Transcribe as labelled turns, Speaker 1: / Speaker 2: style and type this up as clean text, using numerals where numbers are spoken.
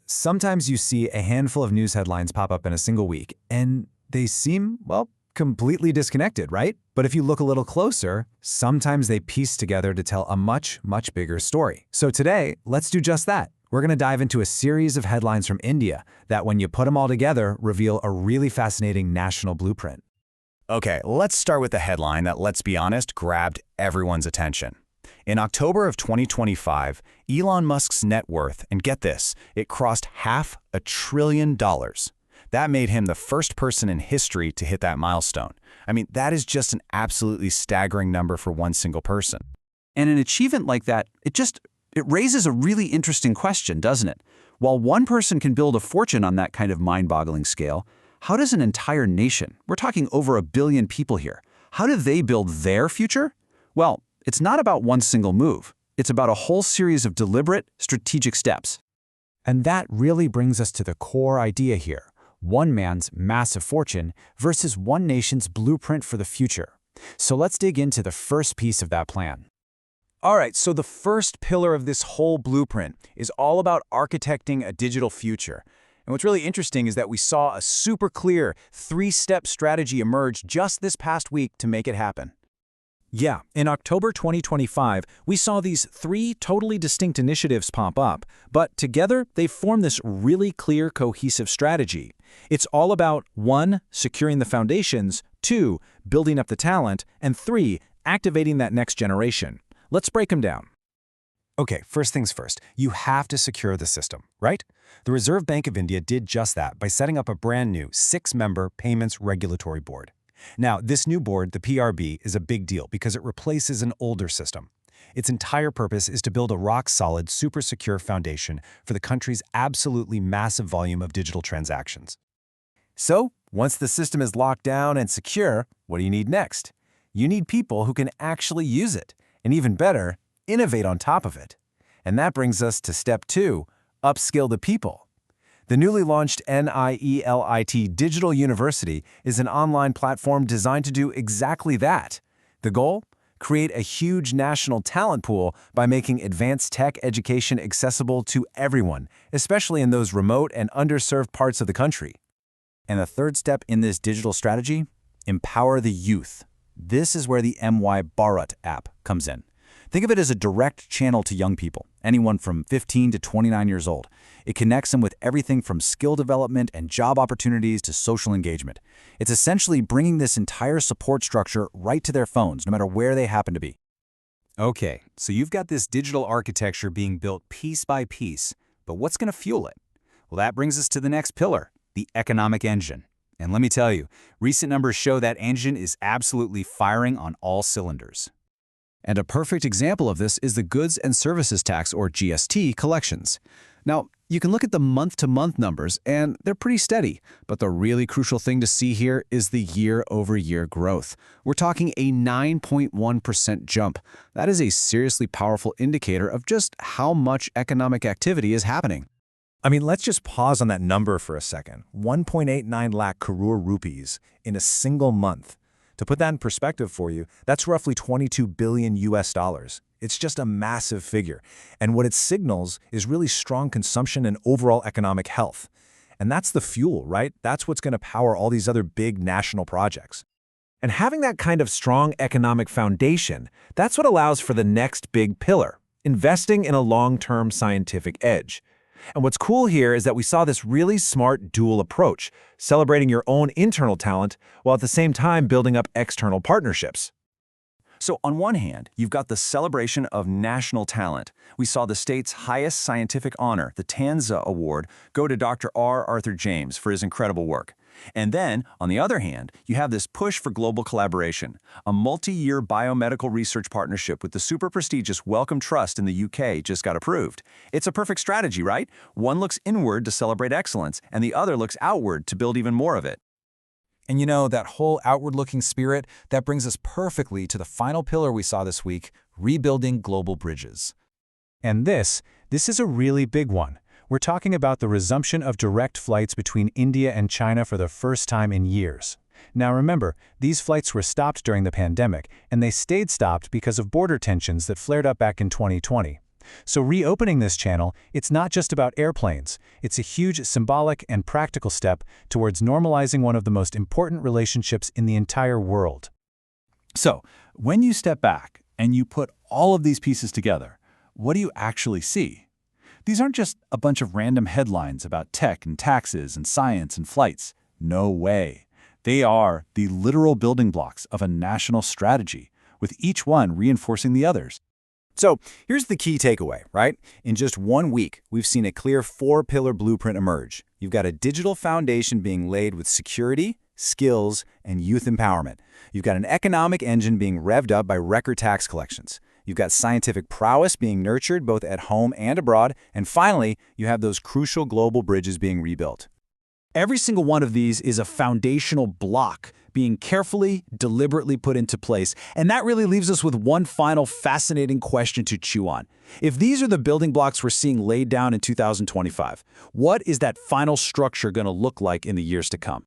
Speaker 1: Sometimes you see a handful of news headlines pop up in a single week, and they seem, well, completely disconnected, right? But if you look a little closer, sometimes they piece together to tell a much, much bigger story. So today, let's do just that. We're going to dive into a series of headlines from India that, when you put them all together, reveal a really fascinating national blueprint.
Speaker 2: Okay, let's start with the headline that, let's be honest, grabbed everyone's attention. In October of 2025, Elon Musk's net worth, and get this, it crossed $500 billion. That made him the first person in history to hit that milestone. I mean, that is just an absolutely staggering number for one single person.
Speaker 3: And an achievement like that, it raises a really interesting question, doesn't it? While one person can build a fortune on that kind of mind-boggling scale, how does an entire nation, we're talking over 1 billion people here, how do they build their future? Well, it's not about one single move. It's about a whole series of deliberate, strategic steps.
Speaker 1: And that really brings us to the core idea here: one man's massive fortune versus one nation's blueprint for the future. So let's dig into the first piece of that plan. All right, so the first pillar of this whole blueprint is all about architecting a digital future. And what's really interesting is that we saw a super clear 3-step strategy emerge just this past week to make it happen. Yeah, in October 2025, we saw these 3 totally distinct initiatives pop up, but together they form this really clear, cohesive strategy. It's all about 1, securing the foundations, 2, building up the talent, and 3, activating that next generation. Let's break them down. Okay, first things first, you have to secure the system, right? The Reserve Bank of India did just that by setting up a brand new 6-member Payments Regulatory Board. Now, this new board, the PRB, is a big deal because it replaces an older system. Its entire purpose is to build a rock-solid, super secure foundation for the country's absolutely massive volume of digital transactions. So, once the system is locked down and secure, what do you need next? You need people who can actually use it, and even better, innovate on top of it. And that brings us to step 2, upskill the people. The newly launched NIELIT Digital University is an online platform designed to do exactly that. The goal? Create a huge national talent pool by making advanced tech education accessible to everyone, especially in those remote and underserved parts of the country. And the third step in this digital strategy? Empower the youth. This is where the MY Bharat app comes in. Think of it as a direct channel to young people, anyone from 15 to 29 years old. It connects them with everything from skill development and job opportunities to social engagement. It's essentially bringing this entire support structure right to their phones, no matter where they happen to be. Okay, so you've got this digital architecture being built piece by piece, but what's going to fuel it? Well, that brings us to the next pillar, the economic engine. And let me tell you, recent numbers show that engine is absolutely firing on all cylinders. And a perfect example of this is the Goods and Services Tax, or GST, collections. Now, you can look at the month-to-month numbers, and they're pretty steady. But the really crucial thing to see here is the year-over-year growth. We're talking a 9.1% jump. That is a seriously powerful indicator of just how much economic activity is happening.
Speaker 4: I mean, let's just pause on that number for a second. 1.89 lakh crore rupees in a single month. To put that in perspective for you, that's roughly 22 billion US dollars. It's just a massive figure. And what it signals is really strong consumption and overall economic health. And that's the fuel, right? That's what's going to power all these other big national projects. And having that kind of strong economic foundation, that's what allows for the next big pillar, investing in a long-term scientific edge. And what's cool here is that we saw this really smart dual approach, celebrating your own internal talent while at the same time building up external partnerships.
Speaker 3: So on one hand, you've got the celebration of national talent. We saw the state's highest scientific honor, the Tanza Award, go to Dr. R. Arthur James for his incredible work. And then, on the other hand, you have this push for global collaboration, a multi-year biomedical research partnership with the super prestigious Wellcome Trust in the UK just got approved. It's a perfect strategy, right? One looks inward to celebrate excellence, and the other looks outward to build even more of it.
Speaker 1: And that whole outward-looking spirit, that brings us perfectly to the final pillar we saw this week, rebuilding global bridges. And this is a really big one. We're talking about the resumption of direct flights between India and China for the first time in years. Now remember, these flights were stopped during the pandemic, and they stayed stopped because of border tensions that flared up back in 2020. So reopening this channel, it's not just about airplanes. It's a huge symbolic and practical step towards normalizing one of the most important relationships in the entire world.
Speaker 3: So, when you step back and you put all of these pieces together, what do you actually see? These aren't just a bunch of random headlines about tech and taxes and science and flights. No way. They are the literal building blocks of a national strategy, with each one reinforcing the others.
Speaker 2: So here's the key takeaway, right? In just 1 week, we've seen a clear 4-pillar blueprint emerge. You've got a digital foundation being laid with security, skills, and youth empowerment. You've got an economic engine being revved up by record tax collections. You've got scientific prowess being nurtured both at home and abroad. And finally, you have those crucial global bridges being rebuilt.
Speaker 1: Every single one of these is a foundational block being carefully, deliberately put into place. And that really leaves us with one final fascinating question to chew on. If these are the building blocks we're seeing laid down in 2025, what is that final structure going to look like in the years to come?